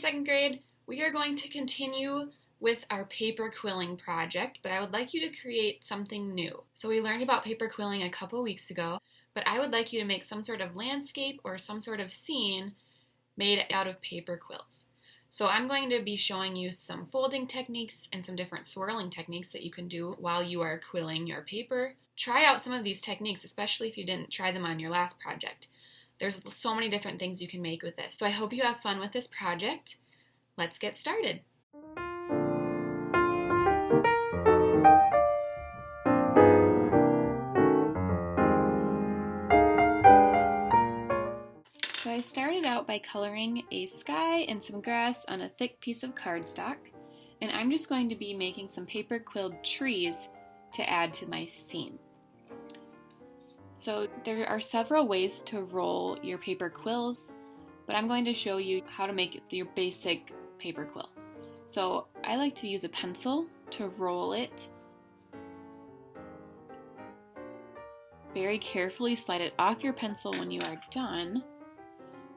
second grade. We are going to continue with our paper quilling project, but I would like you to create something new. So we learned about paper quilling a couple weeks ago, but I would like you to make some sort of landscape or some sort of scene made out of paper quills. So I'm going to be showing you some folding techniques and some different swirling techniques that you can do while you are quilling your paper. Try out some of these techniques, especially if you didn't try them on your last project. There's so many different things you can make with this. So I hope you have fun with this project. Let's get started. So I started out by coloring a sky and some grass on a thick piece of cardstock, and I'm just going to be making some paper quilled trees to add to my scene. So there are several ways to roll your paper quills, but I'm going to show you how to make your basic paper quill. So I like to use a pencil to roll it. Very carefully slide it off your pencil when you are done.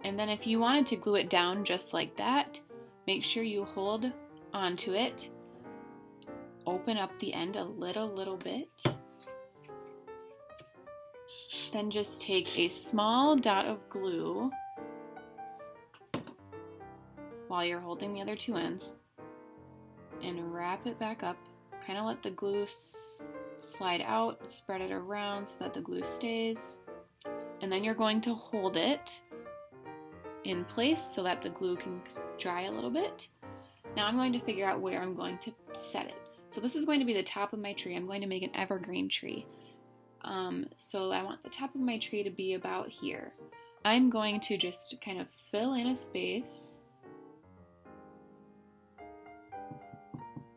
And then if you wanted to glue it down just like that, make sure you hold onto it, open up the end a little bit. Then just take a small dot of glue while you're holding the other two ends and wrap it back up. Kind of let the glue slide out, spread it around so that the glue stays. And then you're going to hold it in place so that the glue can dry a little bit. Now I'm going to figure out where I'm going to set it. So this is going to be the top of my tree. I'm going to make an evergreen tree. So I want the top of my tree to be about here. I'm going to just kind of fill in a space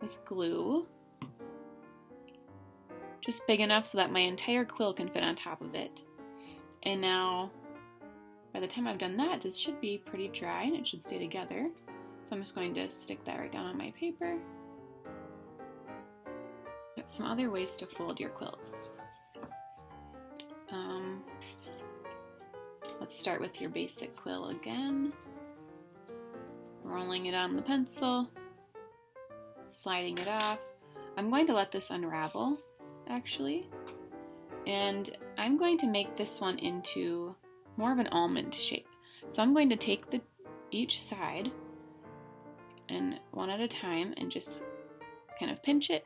with glue, just big enough so that my entire quill can fit on top of it. And now, by the time I've done that, this should be pretty dry and it should stay together. So I'm just going to stick that right down on my paper. Some other ways to fold your quills. Let's start with your basic quill again. Rolling it on the pencil, sliding it off. I'm going to let this unravel, actually. And I'm going to make this one into more of an almond shape. So I'm going to take each side and one at a time and just kind of pinch it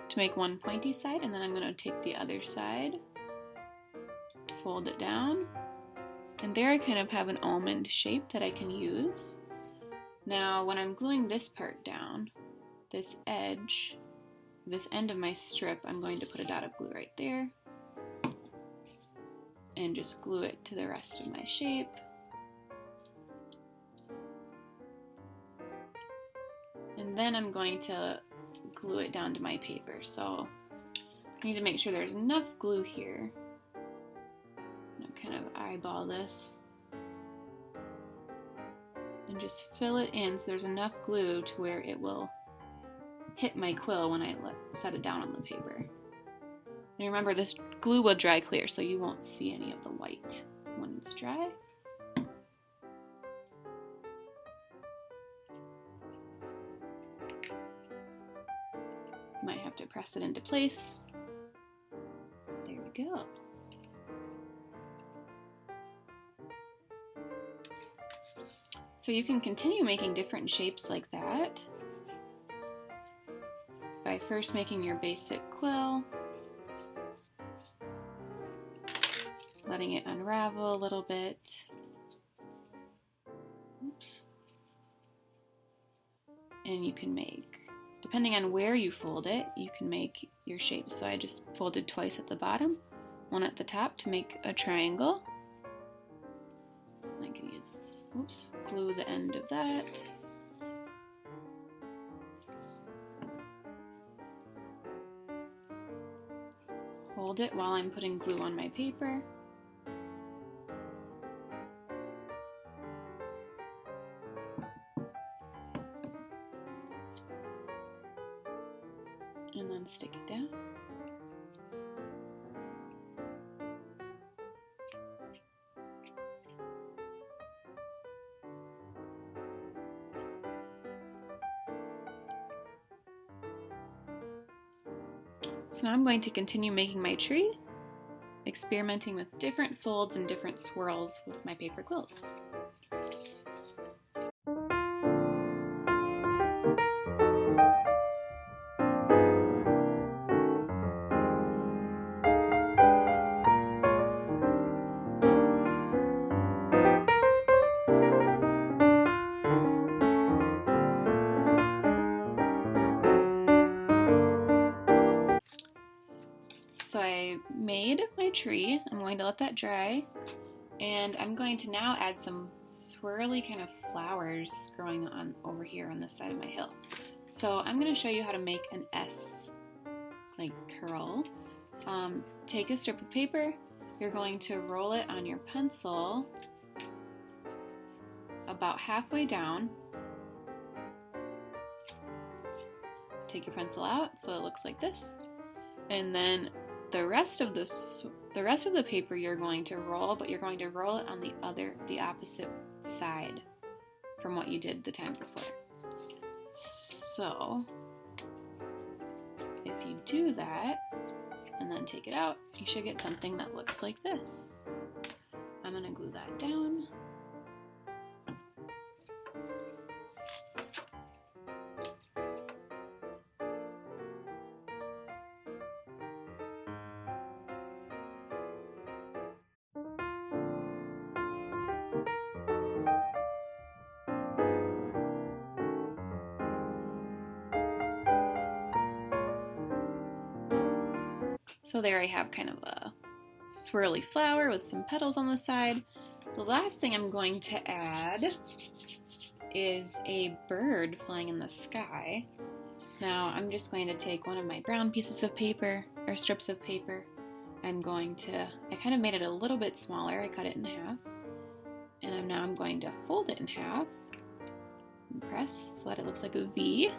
to make one pointy side, and then I'm going to take the other side, fold it down, and there I kind of have an almond shape that I can use. Now when I'm gluing this part down, this edge, this end of my strip, I'm going to put a dot of glue right there and just glue it to the rest of my shape. And then I'm going to glue it down to my paper. So I need to make sure there's enough glue here. Kind of eyeball this and just fill it in so there's enough glue to where it will hit my quill when I set it down on the paper. And remember, this glue will dry clear, so you won't see any of the white when it's dry. Might have to press it into place. There we go. So you can continue making different shapes like that by first making your basic quill, letting it unravel a little bit. Oops. And you can make, depending on where you fold it, you can make your shapes. So I just folded twice at the bottom, one at the top to make a triangle. I can use this, glue the end of that. Hold it while I'm putting glue on my paper. And then stick it down. So now I'm going to continue making my tree, experimenting with different folds and different swirls with my paper quills. So I made my tree. I'm going to let that dry, and I'm going to now add some swirly kind of flowers growing on over here on this side of my hill. So I'm going to show you how to make an S like curl. Take a strip of paper. You're going to roll it on your pencil about halfway down. Take your pencil out so it looks like this, and then the rest of the paper you're going to roll, but you're going to roll it on the opposite side from what you did the time before. So if you do that and then take it out, you should get something that looks like this. I'm going to glue that down. So there I have kind of a swirly flower with some petals on the side. The last thing I'm going to add is a bird flying in the sky. Now I'm just going to take one of my brown pieces of paper, or strips of paper. I kind of made it a little bit smaller. I cut it in half. And now I'm going to fold it in half and press so that it looks like a V.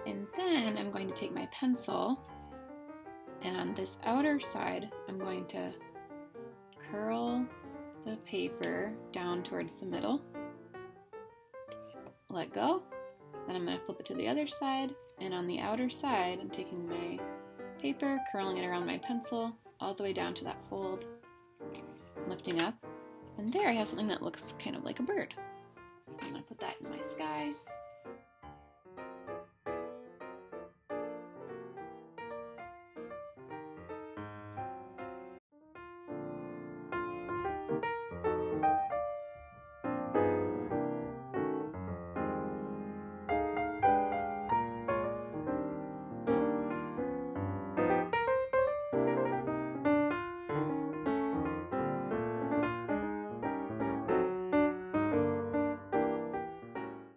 And then I'm going to take my pencil, and on this outer side, I'm going to curl the paper down towards the middle. Let go. Then I'm going to flip it to the other side, and on the outer side, I'm taking my paper, curling it around my pencil, all the way down to that fold, lifting up. And there I have something that looks kind of like a bird. I'm going to put that in my sky.